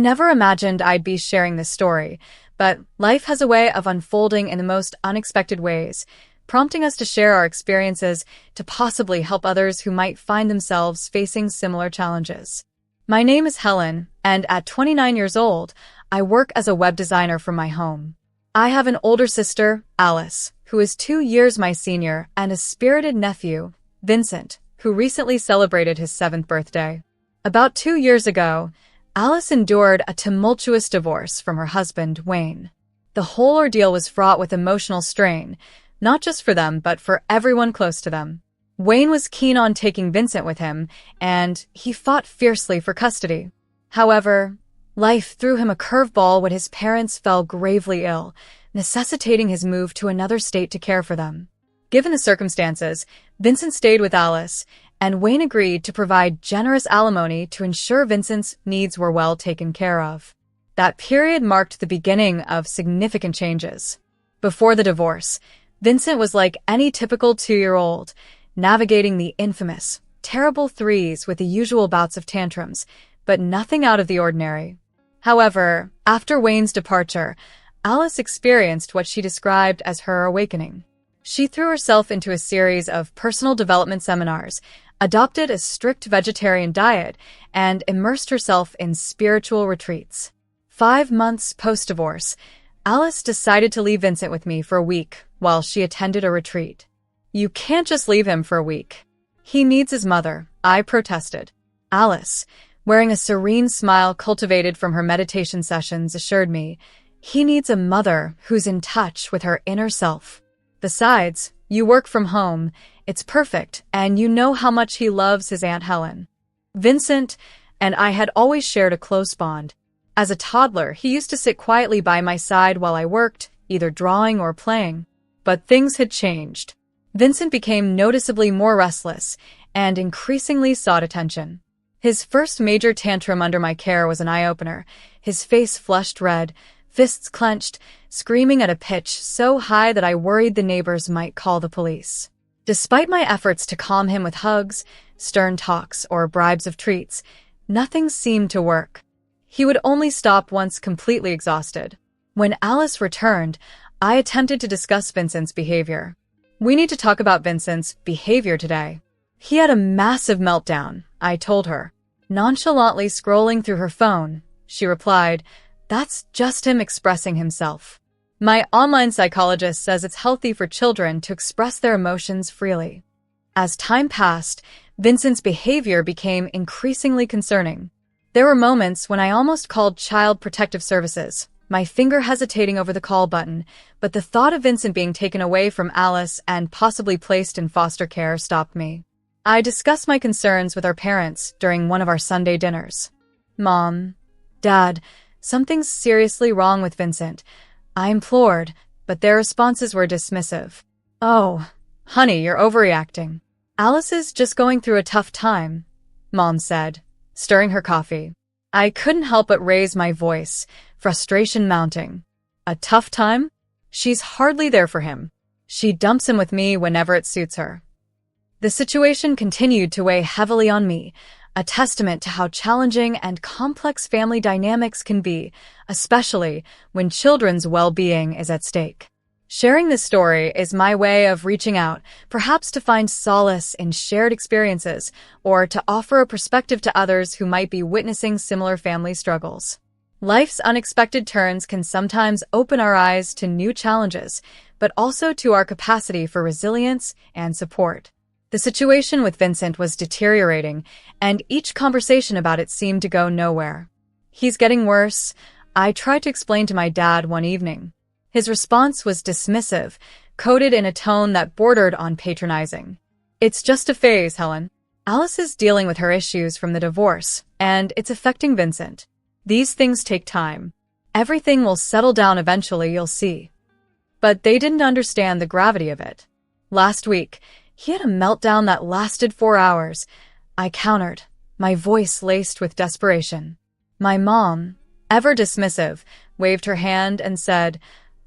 never imagined I'd be sharing this story, but life has a way of unfolding in the most unexpected ways, prompting us to share our experiences to possibly help others who might find themselves facing similar challenges. My name is Helen, and at 29 years old, I work as a web designer from my home. I have an older sister, Alice, who is 2 years my senior, and a spirited nephew, Vincent, who recently celebrated his 7th birthday. About 2 years ago, Alice endured a tumultuous divorce from her husband, Wayne. The whole ordeal was fraught with emotional strain, not just for them, but for everyone close to them. Wayne was keen on taking Vincent with him, and he fought fiercely for custody. However, life threw him a curveball when his parents fell gravely ill, necessitating his move to another state to care for them. Given the circumstances, Vincent stayed with Alice, and Wayne agreed to provide generous alimony to ensure Vincent's needs were well taken care of. That period marked the beginning of significant changes. Before the divorce, Vincent was like any typical 2-year-old, navigating the infamous, terrible threes with the usual bouts of tantrums, but nothing out of the ordinary. However, after Wayne's departure, Alice experienced what she described as her awakening. She threw herself into a series of personal development seminars, adopted a strict vegetarian diet, and immersed herself in spiritual retreats. 5 months post-divorce, Alice decided to leave Vincent with me for a week while she attended a retreat. "You can't just leave him for a week. He needs his mother," I protested. Alice, wearing a serene smile cultivated from her meditation sessions, assured me, "He needs a mother who's in touch with her inner self. Besides, you work from home, it's perfect, and you know how much he loves his Aunt Helen." Vincent and I had always shared a close bond. As a toddler, he used to sit quietly by my side while I worked, either drawing or playing. But things had changed. Vincent became noticeably more restless and increasingly sought attention. His first major tantrum under my care was an eye-opener, his face flushed red, fists clenched, screaming at a pitch so high that I worried the neighbors might call the police. Despite my efforts to calm him with hugs, stern talks, or bribes of treats, nothing seemed to work. He would only stop once completely exhausted. When Alice returned, I attempted to discuss Vincent's behavior. "We need to talk about Vincent's behavior today. He had a massive meltdown," I told her. Nonchalantly scrolling through her phone, she replied, "That's just him expressing himself. My online psychologist says it's healthy for children to express their emotions freely." As time passed, Vincent's behavior became increasingly concerning. There were moments when I almost called Child Protective Services, my finger hesitating over the call button, but the thought of Vincent being taken away from Alice and possibly placed in foster care stopped me. I discussed my concerns with our parents during one of our Sunday dinners. "Mom, Dad, something's seriously wrong with Vincent," I implored, but their responses were dismissive. "Oh, honey, you're overreacting. Alice is just going through a tough time," Mom said, stirring her coffee. I couldn't help but raise my voice, frustration mounting. "A tough time? She's hardly there for him. She dumps him with me whenever it suits her." The situation continued to weigh heavily on me, a testament to how challenging and complex family dynamics can be, especially when children's well-being is at stake. Sharing this story is my way of reaching out, perhaps to find solace in shared experiences or to offer a perspective to others who might be witnessing similar family struggles. Life's unexpected turns can sometimes open our eyes to new challenges, but also to our capacity for resilience and support. The situation with Vincent was deteriorating, and each conversation about it seemed to go nowhere. "He's getting worse," I tried to explain to my dad one evening. His response was dismissive, coded in a tone that bordered on patronizing. "It's just a phase, Helen. Alice is dealing with her issues from the divorce, and it's affecting Vincent. These things take time. Everything will settle down eventually, you'll see." But they didn't understand the gravity of it. Last week, he had a meltdown that lasted 4 hours. I countered, my voice laced with desperation. My mom, ever dismissive, waved her hand and said,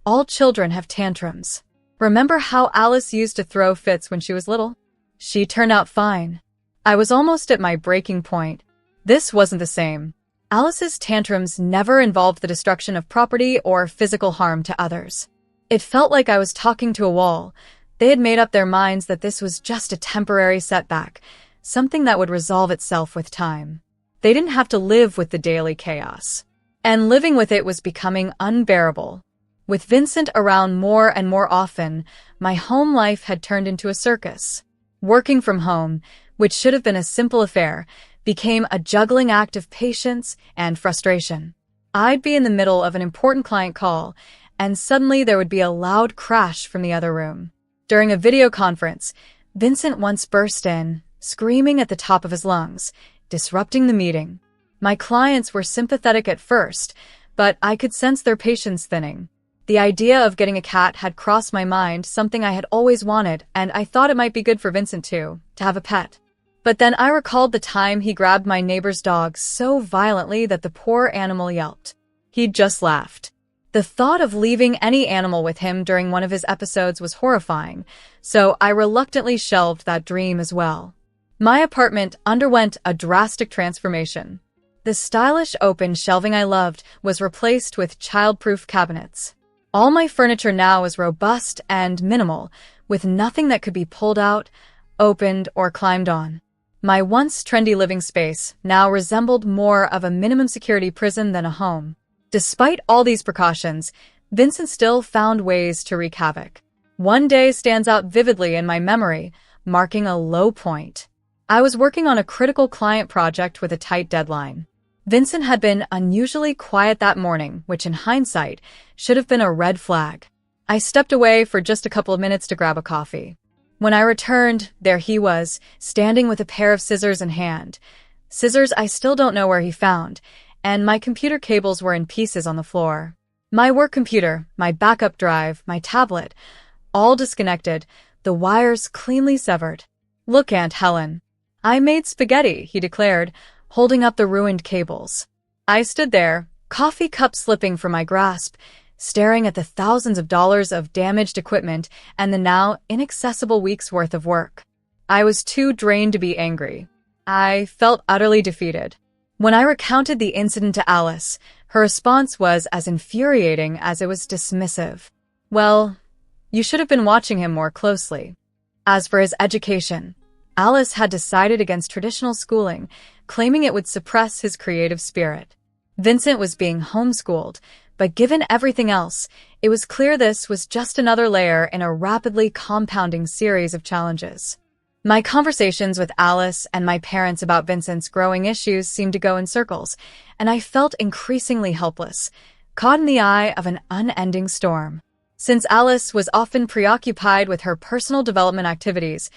"All children have tantrums. Remember how Alice used to throw fits when she was little? She turned out fine." I was almost at my breaking point. This wasn't the same. Alice's tantrums never involved the destruction of property or physical harm to others. It felt like I was talking to a wall. They had made up their minds that this was just a temporary setback, something that would resolve itself with time. They didn't have to live with the daily chaos. And living with it was becoming unbearable. With Vincent around more and more often, my home life had turned into a circus. Working from home, which should have been a simple affair, became a juggling act of patience and frustration. I'd be in the middle of an important client call, and suddenly there would be a loud crash from the other room. During a video conference, Vincent once burst in, screaming at the top of his lungs, disrupting the meeting. My clients were sympathetic at first, but I could sense their patience thinning. The idea of getting a cat had crossed my mind, something I had always wanted, and I thought it might be good for Vincent too, to have a pet. But then I recalled the time he grabbed my neighbor's dog so violently that the poor animal yelped. He'd just laughed. The thought of leaving any animal with him during one of his episodes was horrifying, so I reluctantly shelved that dream as well. My apartment underwent a drastic transformation. The stylish open shelving I loved was replaced with child-proof cabinets. All my furniture now was robust and minimal, with nothing that could be pulled out, opened, or climbed on. My once trendy living space now resembled more of a minimum security prison than a home. Despite all these precautions, Vincent still found ways to wreak havoc. One day stands out vividly in my memory, marking a low point. I was working on a critical client project with a tight deadline. Vincent had been unusually quiet that morning, which in hindsight should have been a red flag. I stepped away for just a couple of minutes to grab a coffee. When I returned, there he was, standing with a pair of scissors in hand. Scissors I still don't know where he found, and my computer cables were in pieces on the floor. My work computer, my backup drive, my tablet, all disconnected, the wires cleanly severed. "Look, Aunt Helen. I made spaghetti," he declared, holding up the ruined cables. I stood there, coffee cup slipping from my grasp, staring at the thousands of dollars of damaged equipment and the now inaccessible week's worth of work. I was too drained to be angry. I felt utterly defeated. When I recounted the incident to Alice, her response was as infuriating as it was dismissive. "Well, you should have been watching him more closely." As for his education, Alice had decided against traditional schooling, claiming it would suppress his creative spirit. Vincent was being homeschooled, but given everything else, it was clear this was just another layer in a rapidly compounding series of challenges. My conversations with Alice and my parents about Vincent's growing issues seemed to go in circles, and I felt increasingly helpless, caught in the eye of an unending storm. Since Alice was often preoccupied with her personal development activities,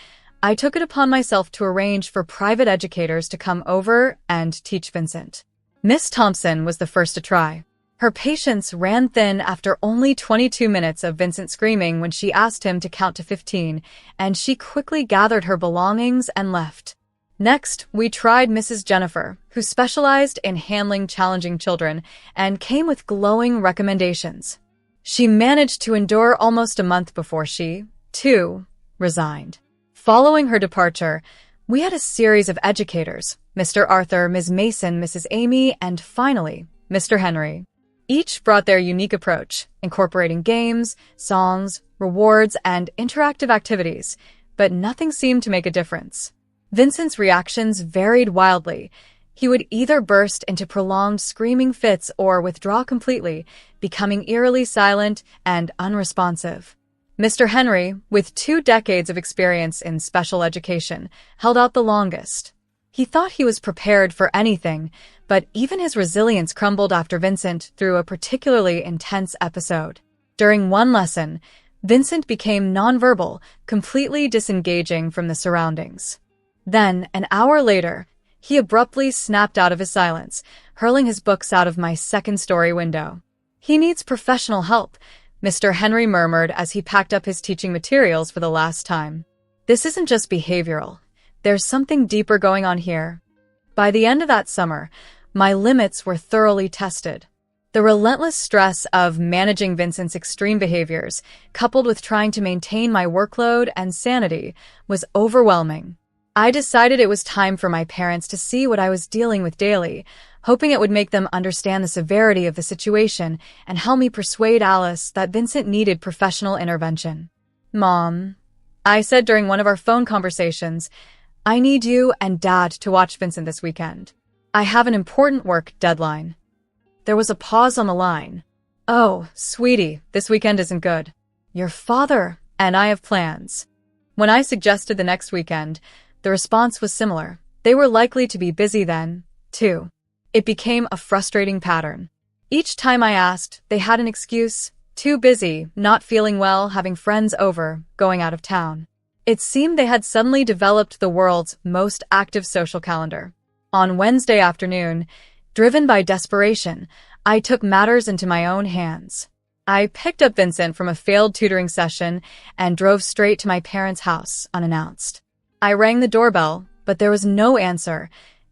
I took it upon myself to arrange for private educators to come over and teach Vincent. Miss Thompson was the first to try. Her patience ran thin after only 22 minutes of Vincent screaming when she asked him to count to 15, and she quickly gathered her belongings and left. Next, we tried Mrs. Jennifer, who specialized in handling challenging children and came with glowing recommendations. She managed to endure almost a month before she, too, resigned. Following her departure, we had a series of educators, Mr. Arthur, Ms. Mason, Mrs. Amy, and finally, Mr. Henry. Each brought their unique approach, incorporating games, songs, rewards, and interactive activities, but nothing seemed to make a difference. Vincent's reactions varied wildly. He would either burst into prolonged screaming fits or withdraw completely, becoming eerily silent and unresponsive. Mr. Henry, with 2 decades of experience in special education, held out the longest. He thought he was prepared for anything, but even his resilience crumbled after Vincent through a particularly intense episode. During one lesson, Vincent became nonverbal, completely disengaging from the surroundings. Then, an hour later, he abruptly snapped out of his silence, hurling his books out of my second-story window. "He needs professional help," Mr. Henry murmured as he packed up his teaching materials for the last time. "This isn't just behavioral. There's something deeper going on here." By the end of that summer, my limits were thoroughly tested. The relentless stress of managing Vincent's extreme behaviors, coupled with trying to maintain my workload and sanity, was overwhelming. I decided it was time for my parents to see what I was dealing with daily, hoping it would make them understand the severity of the situation and help me persuade Alice that Vincent needed professional intervention. "Mom," I said during one of our phone conversations, "I need you and Dad to watch Vincent this weekend. I have an important work deadline." There was a pause on the line. "Oh, sweetie, this weekend isn't good. Your father and I have plans." When I suggested the next weekend, the response was similar. They were likely to be busy then, too. It became a frustrating pattern. Each time I asked, they had an excuse: too busy, not feeling well, having friends over, going out of town. It seemed they had suddenly developed the world's most active social calendar. On Wednesday afternoon, driven by desperation, I took matters into my own hands. I picked up Vincent from a failed tutoring session and drove straight to my parents' house, unannounced. I rang the doorbell, but there was no answer,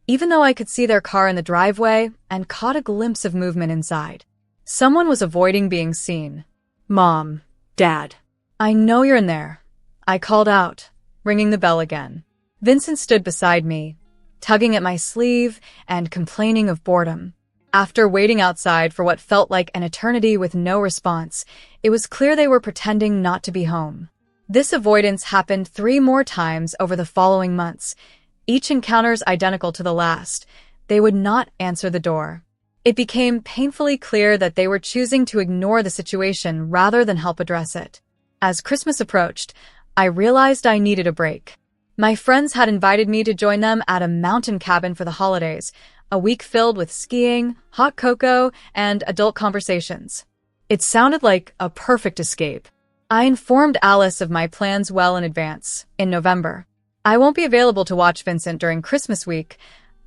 even though I could see their car in the driveway and caught a glimpse of movement inside. Someone was avoiding being seen. "Mom, Dad, I know you're in there," I called out, ringing the bell again. Vincent stood beside me, tugging at my sleeve and complaining of boredom. After waiting outside for what felt like an eternity with no response, it was clear they were pretending not to be home. This avoidance happened 3 more times over the following months, each encounters identical to the last. They would not answer the door. It became painfully clear that they were choosing to ignore the situation rather than help address it. As Christmas approached, I realized I needed a break. My friends had invited me to join them at a mountain cabin for the holidays, a week filled with skiing, hot cocoa, and adult conversations. It sounded like a perfect escape. I informed Alice of my plans well in advance, in November. "I won't be available to watch Vincent during Christmas week,"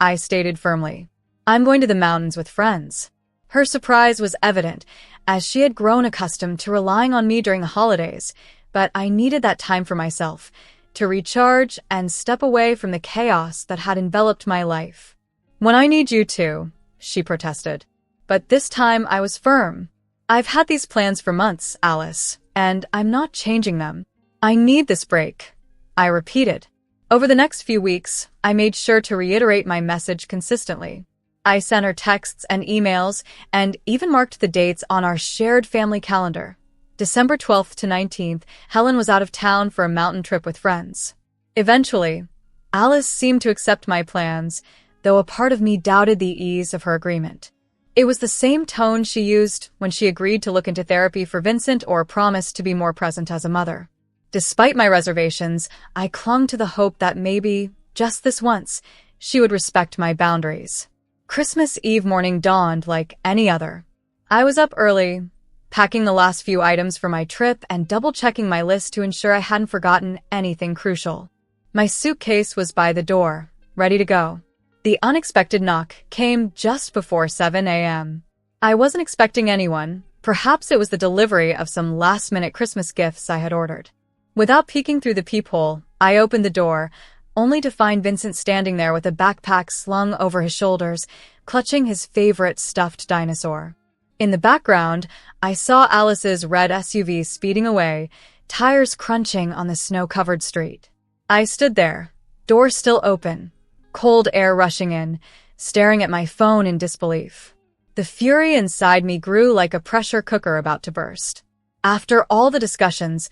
I stated firmly. "I'm going to the mountains with friends." Her surprise was evident, as she had grown accustomed to relying on me during the holidays, but I needed that time for myself, to recharge and step away from the chaos that had enveloped my life. "When I need you to," she protested. But this time I was firm. "I've had these plans for months, Alice, and I'm not changing them. I need this break," I repeated. Over the next few weeks, I made sure to reiterate my message consistently. I sent her texts and emails, and even marked the dates on our shared family calendar. December 12th to 19th, Helen was out of town for a mountain trip with friends. Eventually, Alice seemed to accept my plans, though a part of me doubted the ease of her agreement. It was the same tone she used when she agreed to look into therapy for Vincent or promised to be more present as a mother. Despite my reservations, I clung to the hope that maybe, just this once, she would respect my boundaries. Christmas Eve morning dawned like any other. I was up early, packing the last few items for my trip and double-checking my list to ensure I hadn't forgotten anything crucial. My suitcase was by the door, ready to go. The unexpected knock came just before 7 a.m. I wasn't expecting anyone. Perhaps it was the delivery of some last-minute Christmas gifts I had ordered. Without peeking through the peephole, I opened the door, only to find Vincent standing there with a backpack slung over his shoulders, clutching his favorite stuffed dinosaur. In the background, I saw Alice's red SUV speeding away, tires crunching on the snow-covered street. I stood there, door still open, cold air rushing in, staring at my phone in disbelief. The fury inside me grew like a pressure cooker about to burst. After all the discussions,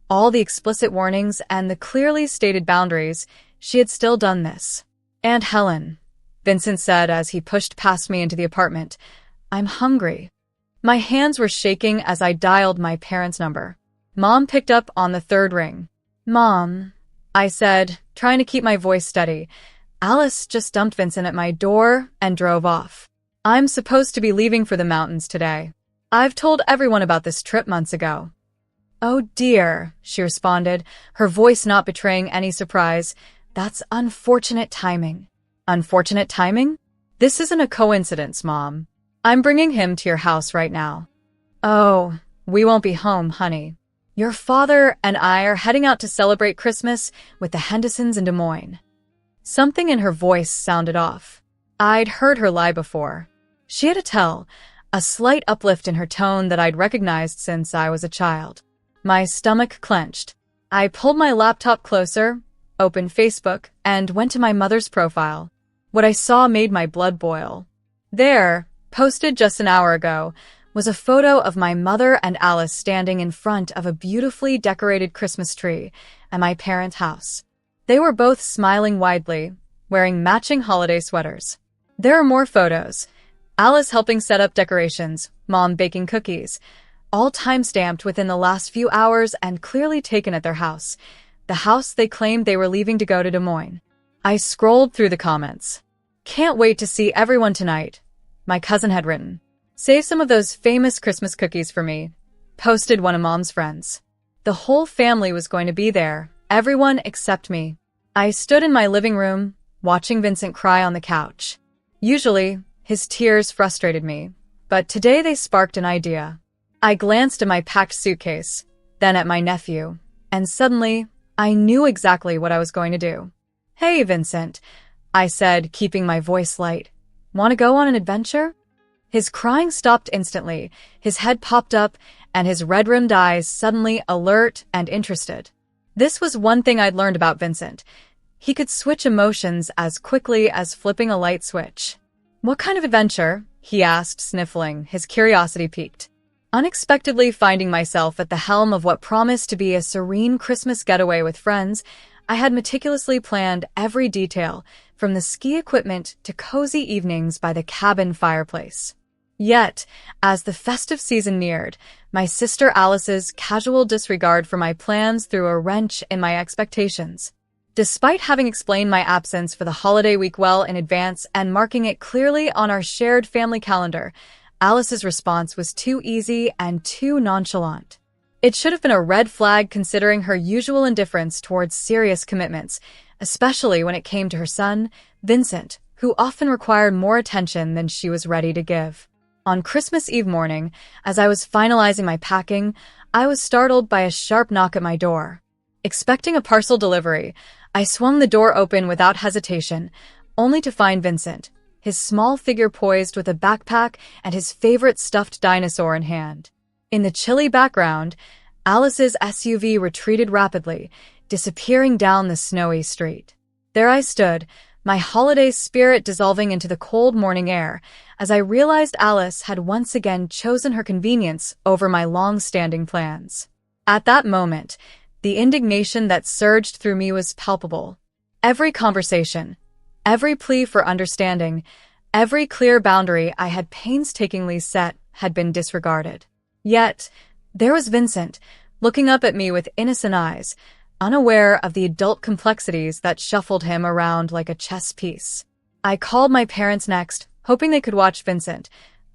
all the explicit warnings, and the clearly stated boundaries, she had still done this. "Aunt Helen," Vincent said as he pushed past me into the apartment, "I'm hungry." My hands were shaking as I dialed my parents' number. Mom picked up on the 3rd ring. "Mom," I said, trying to keep my voice steady, "Alice just dumped Vincent at my door and drove off. I'm supposed to be leaving for the mountains today. I've told everyone about this trip months ago." "Oh dear," she responded, her voice not betraying any surprise. "That's unfortunate timing." "Unfortunate timing? This isn't a coincidence, Mom. I'm bringing him to your house right now." "Oh, we won't be home, honey. Your father and I are heading out to celebrate Christmas with the Hendersons in Des Moines." Something in her voice sounded off. I'd heard her lie before. She had a tell, a slight uplift in her tone that I'd recognized since I was a child. My stomach clenched. I pulled my laptop closer, opened Facebook, and went to my mother's profile. What I saw made my blood boil. There, posted just an hour ago, was a photo of my mother and Alice standing in front of a beautifully decorated Christmas tree at my parents' house. They were both smiling widely, wearing matching holiday sweaters. There are more photos. Alice helping set up decorations, Mom baking cookies, all time-stamped within the last few hours and clearly taken at their house, the house they claimed they were leaving to go to Des Moines. I scrolled through the comments. "Can't wait to see everyone tonight," my cousin had written. "Save some of those famous Christmas cookies for me," posted one of Mom's friends. The whole family was going to be there, everyone except me. I stood in my living room, watching Vincent cry on the couch. Usually, his tears frustrated me, but today they sparked an idea. I glanced at my packed suitcase, then at my nephew, and suddenly, I knew exactly what I was going to do. "Hey, Vincent," I said, keeping my voice light. "Want to go on an adventure?" His crying stopped instantly, his head popped up, and his red-rimmed eyes suddenly alert and interested. This was one thing I'd learned about Vincent. He could switch emotions as quickly as flipping a light switch. "What kind of adventure?" he asked, sniffling, his curiosity piqued. Unexpectedly finding myself at the helm of what promised to be a serene Christmas getaway with friends, I had meticulously planned every detail, from the ski equipment to cozy evenings by the cabin fireplace. Yet, as the festive season neared, my sister Alice's casual disregard for my plans threw a wrench in my expectations. Despite having explained my absence for the holiday week well in advance and marking it clearly on our shared family calendar, Alice's response was too easy and too nonchalant. It should have been a red flag considering her usual indifference towards serious commitments, especially when it came to her son, Vincent, who often required more attention than she was ready to give. On Christmas Eve morning, as I was finalizing my packing, I was startled by a sharp knock at my door. Expecting a parcel delivery, I swung the door open without hesitation, only to find Vincent, his small figure poised with a backpack and his favorite stuffed dinosaur in hand. In the chilly background, Alice's SUV retreated rapidly, disappearing down the snowy street. There I stood, my holiday spirit dissolving into the cold morning air, as I realized Alice had once again chosen her convenience over my long-standing plans. At that moment, the indignation that surged through me was palpable. Every conversation, every plea for understanding, every clear boundary I had painstakingly set had been disregarded. Yet, there was Vincent, looking up at me with innocent eyes, unaware of the adult complexities that shuffled him around like a chess piece. I called my parents next, hoping they could watch Vincent,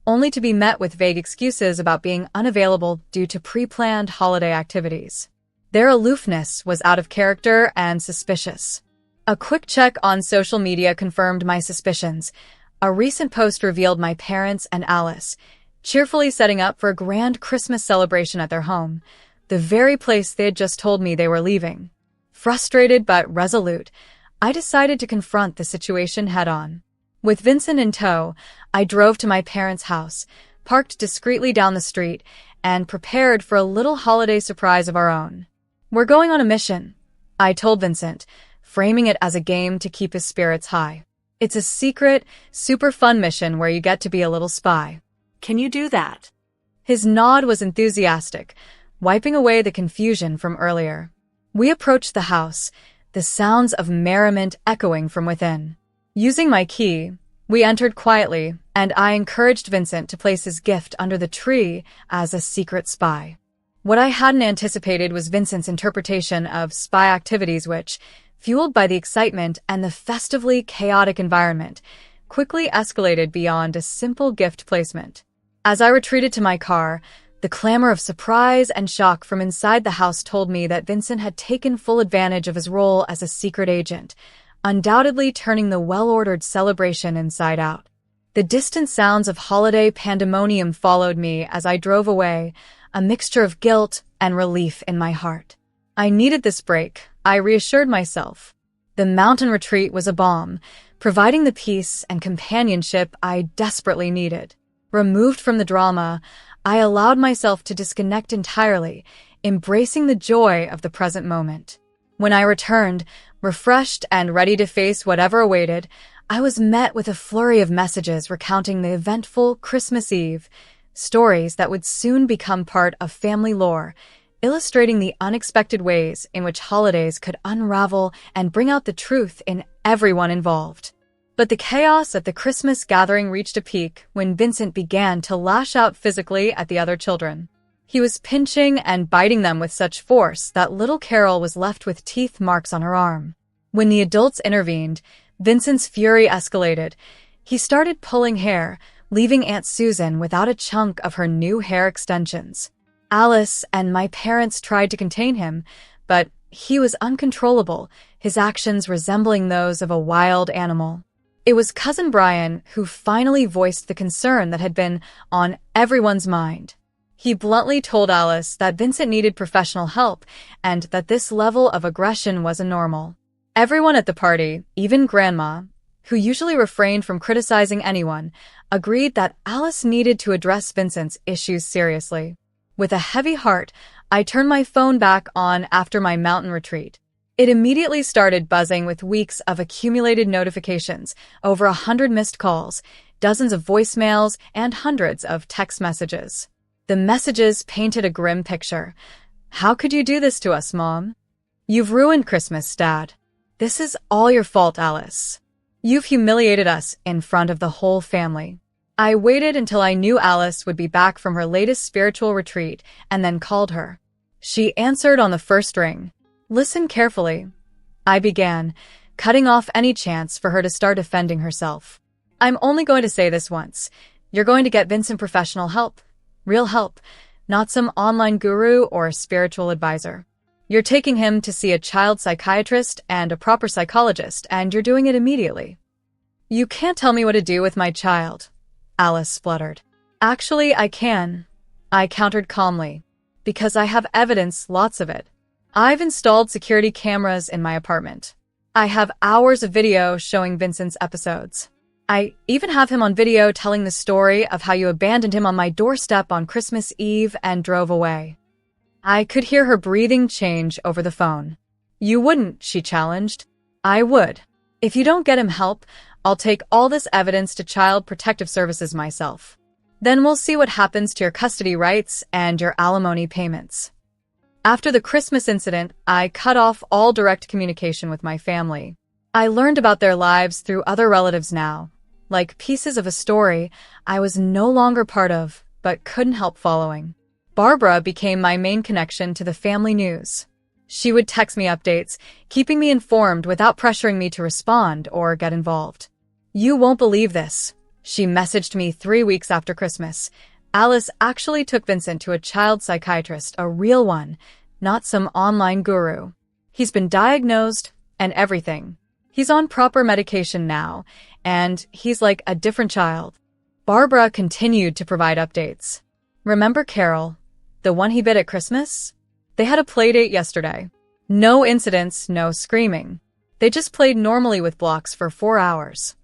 only to be met with vague excuses about being unavailable due to pre-planned holiday activities. Their aloofness was out of character and suspicious. A quick check on social media confirmed my suspicions. A recent post revealed my parents and Alice, cheerfully setting up for a grand Christmas celebration at their home, the very place they had just told me they were leaving. Frustrated but resolute, I decided to confront the situation head-on. With Vincent in tow, I drove to my parents' house, parked discreetly down the street, and prepared for a little holiday surprise of our own. "We're going on a mission," I told Vincent, framing it as a game to keep his spirits high. "It's a secret, super fun mission where you get to be a little spy. Can you do that?" His nod was enthusiastic, wiping away the confusion from earlier. We approached the house, the sounds of merriment echoing from within. Using my key, we entered quietly, and I encouraged Vincent to place his gift under the tree as a secret spy. What I hadn't anticipated was Vincent's interpretation of spy activities which, fueled by the excitement and the festively chaotic environment, quickly escalated beyond a simple gift placement. As I retreated to my car, the clamor of surprise and shock from inside the house told me that Vincent had taken full advantage of his role as a secret agent, undoubtedly turning the well-ordered celebration inside out. The distant sounds of holiday pandemonium followed me as I drove away, a mixture of guilt and relief in my heart. I needed this break, I reassured myself. The mountain retreat was a balm, providing the peace and companionship I desperately needed. Removed from the drama, I allowed myself to disconnect entirely, embracing the joy of the present moment. When I returned, refreshed and ready to face whatever awaited, I was met with a flurry of messages recounting the eventful Christmas Eve, stories that would soon become part of family lore, illustrating the unexpected ways in which holidays could unravel and bring out the truth in everyone involved. But the chaos at the Christmas gathering reached a peak when Vincent began to lash out physically at the other children. He was pinching and biting them with such force that little Carol was left with teeth marks on her arm. When the adults intervened, Vincent's fury escalated. He started pulling hair, leaving Aunt Susan without a chunk of her new hair extensions. Alice and my parents tried to contain him, but he was uncontrollable, his actions resembling those of a wild animal. It was Cousin Brian who finally voiced the concern that had been on everyone's mind. He bluntly told Alice that Vincent needed professional help and that this level of aggression wasn't normal. Everyone at the party, even Grandma, who usually refrained from criticizing anyone, agreed that Alice needed to address Vincent's issues seriously. With a heavy heart, I turned my phone back on after my mountain retreat. It immediately started buzzing with weeks of accumulated notifications, over 100 missed calls, dozens of voicemails, and hundreds of text messages. The messages painted a grim picture. "How could you do this to us, Mom? You've ruined Christmas, Dad. This is all your fault, Alice. You've humiliated us in front of the whole family." I waited until I knew Alice would be back from her latest spiritual retreat and then called her. She answered on the first ring. "Listen carefully," I began, cutting off any chance for her to start defending herself. "I'm only going to say this once. You're going to get Vincent professional help. Real help, not some online guru or spiritual advisor. You're taking him to see a child psychiatrist and a proper psychologist, and you're doing it immediately." "You can't tell me what to do with my child," Alice spluttered. "Actually, I can," I countered calmly, "because I have evidence, lots of it. I've installed security cameras in my apartment. I have hours of video showing Vincent's episodes. I even have him on video telling the story of how you abandoned him on my doorstep on Christmas Eve and drove away." I could hear her breathing change over the phone. "You wouldn't," she challenged. "I would. If you don't get him help, I'll take all this evidence to Child Protective Services myself. Then we'll see what happens to your custody rights and your alimony payments." After the Christmas incident, I cut off all direct communication with my family. I learned about their lives through other relatives now, like pieces of a story I was no longer part of, but couldn't help following. Barbara became my main connection to the family news. She would text me updates, keeping me informed without pressuring me to respond or get involved. "You won't believe this," she messaged me 3 weeks after Christmas. "Alice actually took Vincent to a child psychiatrist, a real one, not some online guru. He's been diagnosed and everything. He's on proper medication now, and he's like a different child." Barbara continued to provide updates. "Remember Carol, the one he bit at Christmas? They had a playdate yesterday. No incidents, no screaming. They just played normally with blocks for 4 hours."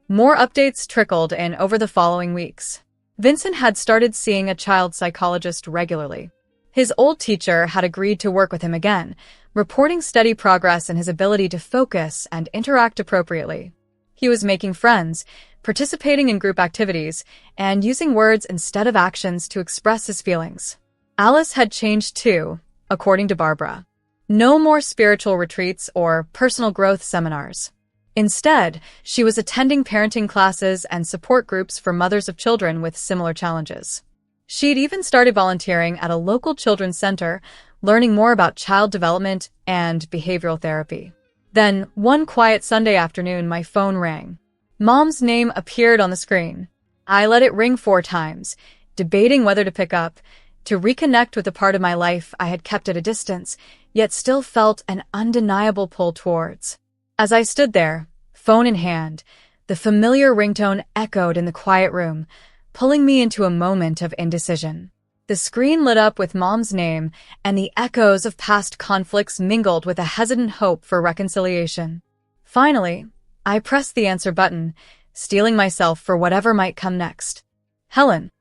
More updates trickled in over the following weeks. Vincent had started seeing a child psychologist regularly. His old teacher had agreed to work with him again, reporting steady progress in his ability to focus and interact appropriately. He was making friends, participating in group activities, and using words instead of actions to express his feelings. Alice had changed too, according to Barbara. No more spiritual retreats or personal growth seminars. Instead, she was attending parenting classes and support groups for mothers of children with similar challenges. She'd even started volunteering at a local children's center, learning more about child development and behavioral therapy. Then, one quiet Sunday afternoon, my phone rang. Mom's name appeared on the screen. I let it ring 4 times, debating whether to pick up, to reconnect with a part of my life I had kept at a distance, yet still felt an undeniable pull towards. As I stood there, phone in hand, the familiar ringtone echoed in the quiet room, pulling me into a moment of indecision. The screen lit up with Mom's name, and the echoes of past conflicts mingled with a hesitant hope for reconciliation. Finally, I pressed the answer button, steeling myself for whatever might come next. "Helen."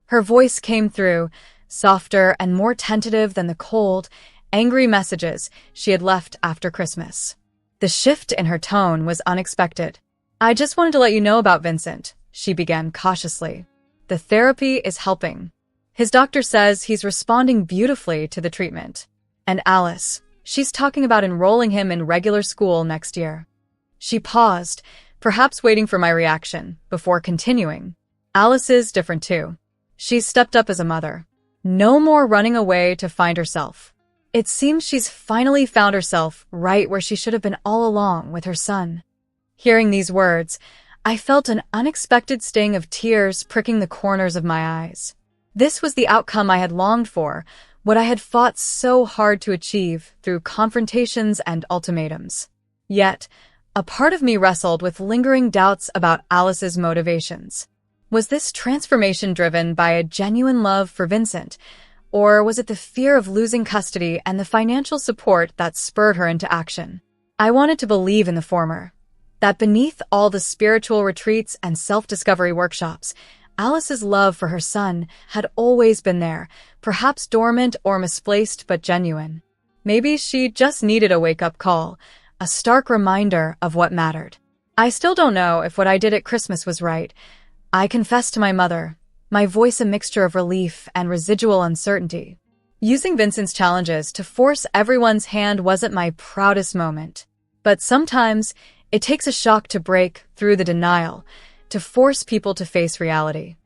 Her voice came through, softer and more tentative than the cold, angry messages she had left after Christmas. The shift in her tone was unexpected. I just wanted to let you know about Vincent, she began cautiously. The therapy is helping. His doctor says he's responding beautifully to the treatment. And Alice, she's talking about enrolling him in regular school next year. She paused, perhaps waiting for my reaction, before continuing. Alice is different too. She's stepped up as a mother. No more running away to find herself. It seems she's finally found herself right where she should have been all along with her son. Hearing these words, I felt an unexpected sting of tears pricking the corners of my eyes. This was the outcome I had longed for, what I had fought so hard to achieve through confrontations and ultimatums. Yet, a part of me wrestled with lingering doubts about Alice's motivations. Was this transformation driven by a genuine love for Vincent, or was it the fear of losing custody and the financial support that spurred her into action? I wanted to believe in the former, that beneath all the spiritual retreats and self-discovery workshops, Alice's love for her son had always been there, perhaps dormant or misplaced but genuine. Maybe she just needed a wake-up call, a stark reminder of what mattered. I still don't know if what I did at Christmas was right. I confessed to my mother, my voice a mixture of relief and residual uncertainty. Using Vincent's challenges to force everyone's hand wasn't my proudest moment. But sometimes, it takes a shock to break through the denial, to force people to face reality.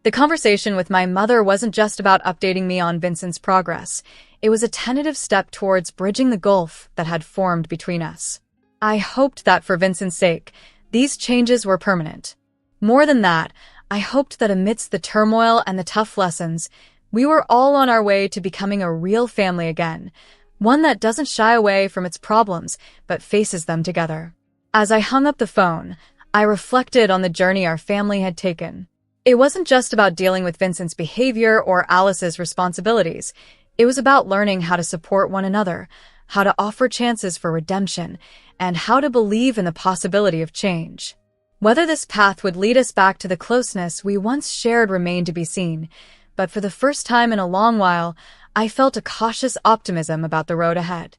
The conversation with my mother wasn't just about updating me on Vincent's progress. It was a tentative step towards bridging the gulf that had formed between us. I hoped that for Vincent's sake, these changes were permanent. More than that, I hoped that amidst the turmoil and the tough lessons, we were all on our way to becoming a real family again, one that doesn't shy away from its problems, but faces them together. As I hung up the phone, I reflected on the journey our family had taken. It wasn't just about dealing with Vincent's behavior or Alice's responsibilities. It was about learning how to support one another, how to offer chances for redemption, and how to believe in the possibility of change. Whether this path would lead us back to the closeness we once shared remained to be seen, but for the first time in a long while, I felt a cautious optimism about the road ahead.